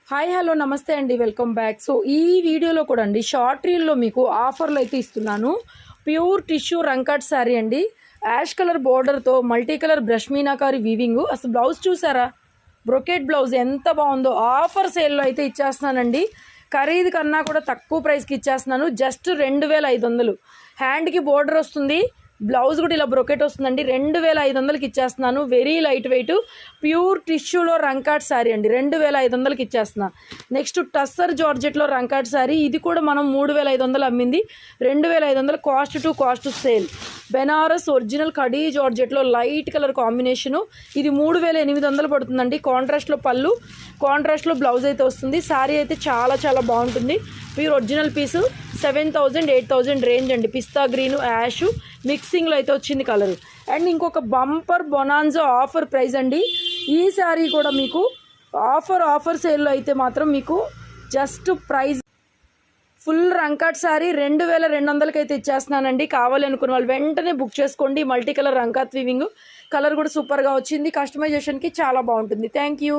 Hi hello నమస్తే అండి, welcome back. So ఈ వీడియోలో కూడా అండి షార్ట్ రీల్లో మీకు ఆఫర్లు అయితే ఇస్తున్నాను. ప్యూర్ టిష్యూ రంకట్ శారీ అండి, యాష్ కలర్ బోర్డర్తో multi colour brush meenakari weaving. అసలు బ్లౌజ్ చూసారా, బ్రొకెట్ బ్లౌజ్ ఎంత బాగుందో. ఆఫర్ సేల్లో అయితే ఇచ్చేస్తున్నానండి. ఖరీదు కన్నా కూడా తక్కువ ప్రైస్కి ఇచ్చేస్తున్నాను. జస్ట్ 2500. హ్యాండ్కి బోర్డర్ వస్తుంది, బ్లౌజ్ కూడా ఇలా బ్రొకెట్ వస్తుందండి. 2500కి ఇచ్చేస్తున్నాను. వెరీ లైట్ వెయిట్ ప్యూర్ టిష్యూలో రంకాట్ శారీ అండి, 2500కి ఇచ్చేస్తున్నాను. నెక్స్ట్ టస్సర్ జార్జెట్లో రంకాట్ శారీ, ఇది కూడా మనం 3500 అమ్మింది, 2500 cost to cost sale. Banaras original కడీ జార్జెట్లో లైట్ కలర్ కాంబినేషను, ఇది 3800 పడుతుందండి. కాంట్రాస్ట్లో పళ్ళు, కాంట్రాస్ట్లో బ్లౌజ్ అయితే వస్తుంది. శారీ అయితే చాలా చాలా బాగుంటుంది. ప్యూర్ ఒరిజినల్ పీసు 7000 8000 రేంజ్ అండి. పిస్తా గ్రీను యాష్ మిక్సింగ్లో అయితే వచ్చింది కలర్. అండ్ ఇంకొక బంపర్ బొనాన్జా ఆఫర్ ప్రైస్ అండి. ఈ శారీ కూడా మీకు ఆఫర్ సేల్లో అయితే మాత్రం మీకు జస్ట్ ప్రైస్ ఫుల్ రంకాట్ శారీ 2200కి అయితే ఇచ్చేస్తున్నానండి. కావాలి అనుకున్న వాళ్ళు వెంటనే బుక్ చేసుకోండి. మల్టీ కలర్ రంకాత్ వీవింగ్, కలర్ కూడా సూపర్గా వచ్చింది. కస్టమైజేషన్కి చాలా బాగుంటుంది. Thank you.